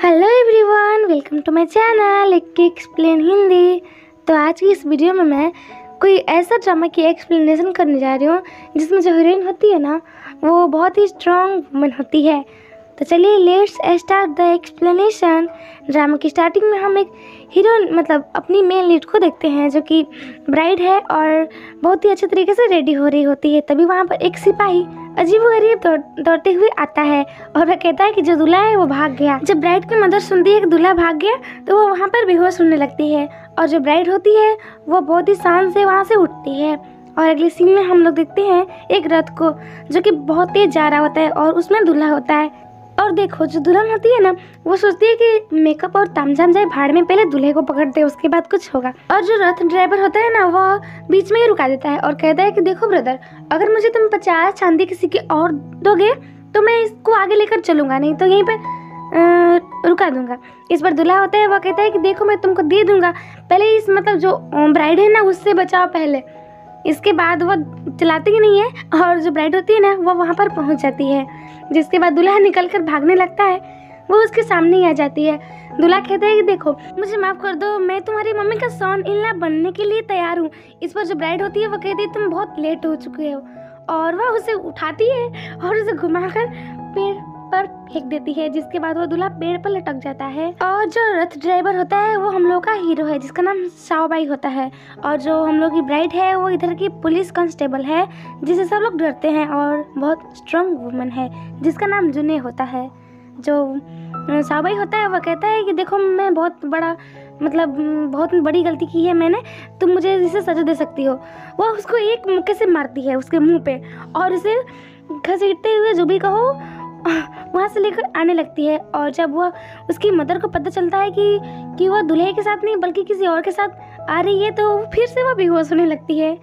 Hello everyone, welcome to my channel एक explain Hindi. तो आज की इस वीडियो में मैं कोई ऐसा ड्रामा की एक्सप्लेनेशन करने जा रही हूँ जिसमें जो हीरोइन होती है ना, वो बहुत ही स्ट्रॉन्ग वुमन होती है। तो चलिए let's start the explanation. Drama की स्टार्टिंग में हम एक हीरोइन मतलब अपनी मेन लीड को देखते हैं जो कि ब्राइड है और बहुत ही अच्छे तरीके से रेडी हो रही होती है। तभी वहाँ पर एक सिपाही अजीबोगरीब दौड़ते हुए आता है और वह कहता है कि जो दूल्हा है वो भाग गया। जब ब्राइड की मदर सुनती है कि दूल्हा भाग गया तो वो वहाँ पर बेहोश होने लगती है और जो ब्राइड होती है वो बहुत ही शान से वहाँ से उठती है। और अगले सीन में हम लोग देखते हैं एक रथ को जो कि बहुत तेज जा रहा होता है और उसमें दूल्हा होता है। और देखो जो दुल्हन होती है ना, वो सोचती है कि मेकअप और तामझाम जाए भाड़ में, पहले दूल्हे को पकड़ते हैं उसके बाद कुछ होगा। और जो रथ ड्राइवर होता है ना, वह बीच में ही रुका देता है और कहता है कि देखो ब्रदर, अगर मुझे तुम 50 चांदी किसी के और दोगे तो मैं इसको आगे लेकर चलूंगा, नहीं तो यहीं पे रुका दूंगा। इस पर दूल्हा होता है, वह कहता है कि देखो मैं तुमको दे दूंगा, पहले इस मतलब जो ब्राइड है ना उससे बचाओ पहले। इसके बाद वो चलाती ही नहीं है और जो ब्राइड होती है ना वो वहाँ पर पहुँच जाती है। जिसके बाद दूल्हा निकलकर भागने लगता है, वो उसके सामने ही आ जाती है। दूल्हा कहता है कि देखो मुझे माफ़ कर दो, मैं तुम्हारी मम्मी का सॉन इन लॉ बनने के लिए तैयार हूँ। इस पर जो ब्राइड होती है वो कहती है तुम बहुत लेट हो चुके हो, और वह उसे उठाती है और उसे घुमाकर पेड़ पर फेंक देती है। जिसके बाद वो दूल्हा पेड़ पर लटक जाता है। और जो रथ ड्राइवर होता है वो हम लोग का हीरो है जिसका नाम शाओबाई होता है। और जो हम लोग की ब्राइड है वो इधर की पुलिस कांस्टेबल है जिसे सब लोग डरते हैं और बहुत स्ट्रांग वुमन है जिसका नाम जुने होता है। जो शाओबाई होता है वह कहता है कि देखो मैं बहुत बड़ी गलती की है मैंने, तुम मुझे इसे सजा दे सकती हो। वह उसको एक मुक्के से मारती है उसके मुँह पे और उसे घसीटते हुए जो भी कहो वहाँ से लेकर आने लगती है। और जब वह उसकी मदर को पता चलता है कि वह दूल्हे के साथ नहीं बल्कि किसी और के साथ आ रही है, तो फिर से वह बेहोश होने लगती है।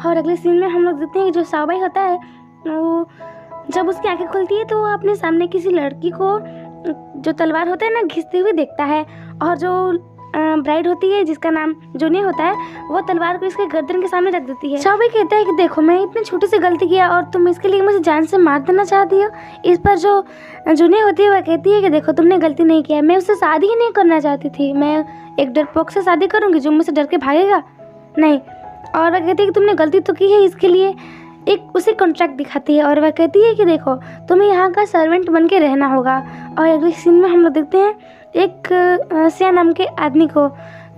और अगले सीन में हम लोग देखते हैं कि जो शाओबाई होता है वो जब उसकी आंखें खुलती है तो वह अपने सामने किसी लड़की को जो तलवार होता है ना घिसते हुए देखता है। और जो ब्राइड होती है जिसका नाम जुने होता है वो तलवार को इसके गर्दन के सामने रख देती है। शाओबाई कहता है कि देखो मैं इतनी छोटी सी गलती किया और तुम इसके लिए मुझे जान से मार देना चाहती हो। इस पर जो जुने होती है वह कहती है कि देखो तुमने गलती नहीं किया, मैं उससे शादी ही नहीं करना चाहती थी, मैं एक डरपोक से शादी करूँगी जो मुझसे डर के भागेगा नहीं। और वह कहती है कि तुमने गलती तो की है, इसके लिए एक उसे कॉन्ट्रैक्ट दिखाती है और वह कहती है कि देखो तुम्हें यहाँ का सर्वेंट बन के रहना होगा। और अगले सीन में हम लोग देखते हैं एक सिया नाम के आदमी को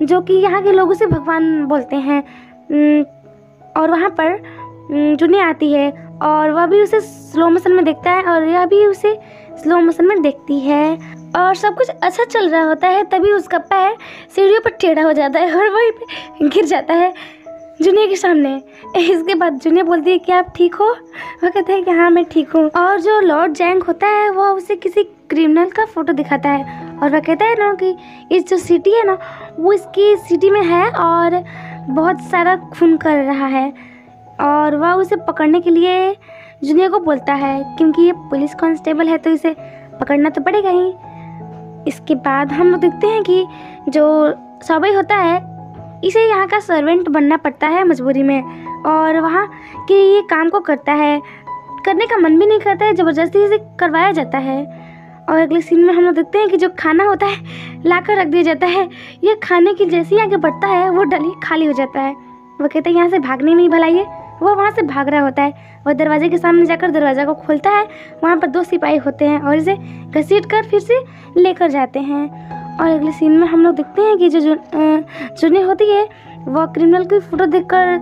जो कि यहाँ के लोग उसे भगवान बोलते हैं। और वहाँ पर जुने आती है और वह भी उसे स्लो मोशन में देखता है और यह भी उसे स्लो मोशन में देखती है। और सब कुछ अच्छा चल रहा होता है, तभी उसका पैर सीढ़ियों पर टेढ़ा हो जाता है और वहीं पे गिर जाता है जुनिया के सामने। इसके बाद जुनिया बोलती है कि आप ठीक हो? वह कहता है कि हाँ मैं ठीक हूँ। और जो लॉर्ड जैंग होता है वह उसे किसी क्रिमिनल का फोटो दिखाता है और वह कहता है ना कि इस जो सिटी है ना वो इसकी सिटी में है और बहुत सारा खून कर रहा है। और वह उसे पकड़ने के लिए जुनिया को बोलता है क्योंकि ये पुलिस कांस्टेबल है तो इसे पकड़ना तो पड़ेगा ही। इसके बाद हम लोग देखते हैं कि जो शाओबाई होता है इसे यहाँ का सर्वेंट बनना पड़ता है मजबूरी में, और वहाँ के ये काम को करता है, करने का मन भी नहीं करता है, ज़बरदस्ती से करवाया जाता है। और अगले सीन में हम लोग देखते हैं कि जो खाना होता है लाकर रख दिया जाता है। यह खाने की जैसे ही आगे बढ़ता है वो डली खाली हो जाता है। वो कहता है यहाँ से भागने में ही भलाई है। वो वहाँ से भाग रहा होता है, वह दरवाजे के सामने जाकर दरवाज़ा को खोलता है। वहाँ पर 2 सिपाही होते हैं और इसे घसीट कर फिर से लेकर जाते हैं। और अगले सीन में हम लोग देखते हैं कि जो जुने होती है वह क्रिमिनल की फ़ोटो देखकर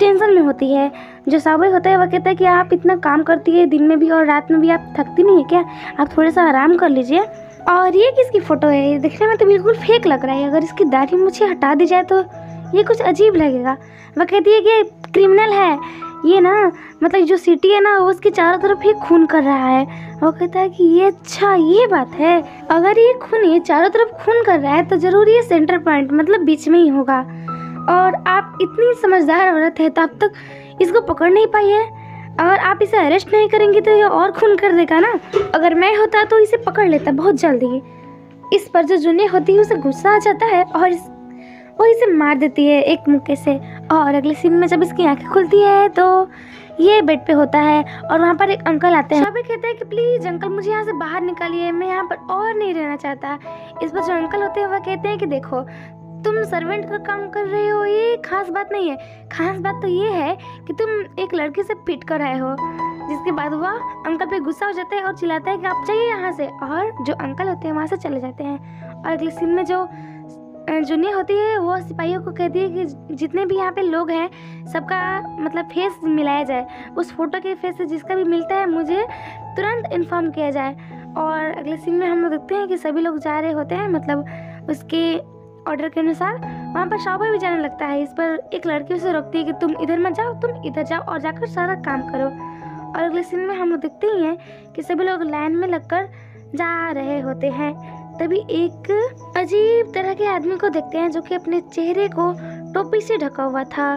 टेंशन में होती है। जो शाओबाई होता है वह कहता है कि आप इतना काम करती है दिन में भी और रात में भी, आप थकती नहीं है क्या? आप थोड़ा सा आराम कर लीजिए। और ये किसकी फ़ोटो है? ये दिखने में तो बिल्कुल फेक लग रहा है, अगर इसकी दाढ़ी मुझे हटा दी जाए तो ये कुछ अजीब लगेगा। वह कहती है कि क्रिमिनल है ये ना, मतलब जो सिटी है ना वो उसके चारों तरफ ही खून कर रहा है। वो कहता है कि ये अच्छा ये बात है, अगर ये खून ये चारों तरफ खून कर रहा है तो ज़रूर ये सेंटर पॉइंट मतलब बीच में ही होगा। और आप इतनी समझदार औरत है तो अब तक इसको पकड़ नहीं पाई है, और आप इसे अरेस्ट नहीं करेंगी तो ये और खून कर देगा ना। अगर मैं होता तो इसे पकड़ लेता बहुत जल्दी। इस पर जो जुनिया होती है उसे गुस्सा आ जाता है और वो इसे मार देती है एक मुक्के से। और अगले सीन में जब इसकी आंखें खुलती है तो ये बेड पे होता है और वहाँ पर एक अंकल आते हैं। शाबिर कहते हैं कि प्लीज़ अंकल मुझे यहाँ से बाहर निकालिए, मैं यहाँ पर और नहीं रहना चाहता। इस पर जो अंकल होते हैं वह कहते हैं कि देखो तुम सर्वेंट का काम कर रहे हो, ये खास बात नहीं है, खास बात तो ये है कि तुम एक लड़की से पिट कर आए हो। जिसके बाद वह अंकल पे गुस्सा हो जाता है और चिल्लाता है कि आप जाइए यहाँ से, और जो अंकल होते हैं वहाँ से चले जाते हैं। और अगले सीन में जो जुनिया होती है वो सिपाहियों को कहती है कि जितने भी यहाँ पे लोग हैं सबका मतलब फेस मिलाया जाए, उस फोटो के फेस से जिसका भी मिलता है मुझे तुरंत इन्फॉर्म किया जाए। और अगले सीन में हम लोग देखते हैं कि सभी लोग जा रहे होते हैं, मतलब उसके ऑर्डर के अनुसार। वहाँ पर शाओबाई भी जाने लगता है। इस पर एक लड़की उसे रोकती है कि तुम इधर मत जाओ, तुम इधर जाओ और जाकर सारा काम करो। और अगले सीन में हम लोग देखते ही हैं कि सभी लोग लाइन में लगकर जा रहे होते हैं। तभी एक अजीब तरह के आदमी को देखते हैं जो कि अपने चेहरे को टोपी से ढका हुआ था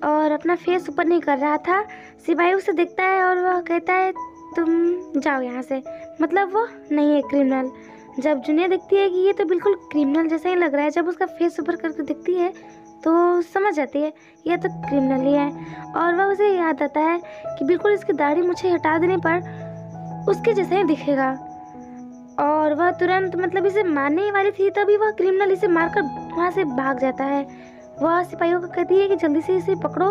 और अपना फेस ऊपर नहीं कर रहा था। सिपाही उसे देखता है और वह कहता है तुम जाओ यहाँ से, मतलब वो नहीं है क्रिमिनल। जब जुनिया देखती है कि ये तो बिल्कुल क्रिमिनल जैसा ही लग रहा है, जब उसका फेस ऊपर करके देखती है तो समझ जाती है यह तो क्रिमिनल ही है। और वह उसे याद आता है कि बिल्कुल इसकी दाढ़ी मुझे हटा देने पर उसके जैसा ही दिखेगा। और वह तुरंत मतलब इसे मारने ही वाली थी, तभी वह क्रिमिनल इसे मारकर वहाँ से भाग जाता है। वह सिपाहियों को कहती है कि जल्दी से इसे पकड़ो।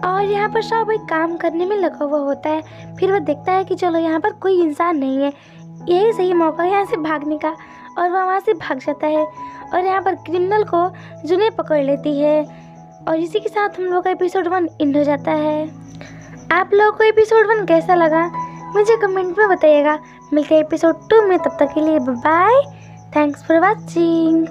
और यहाँ पर शाओबाई काम करने में लगा हुआ होता है। फिर वह देखता है कि चलो यहाँ पर कोई इंसान नहीं है, यही सही मौका है यहाँ से भागने का, और वह वहाँ से भाग जाता है। और यहाँ पर क्रिमिनल को जुनिया पकड़ लेती है। और इसी के साथ हम लोग का एपिसोड 1 एंड हो जाता है। आप लोगों को एपिसोड 1 कैसा लगा मुझे कमेंट में बताइएगा। मिलते हैं एपिसोड 2 में, तब तक के लिए बाय, थैंक्स फॉर वॉचिंग।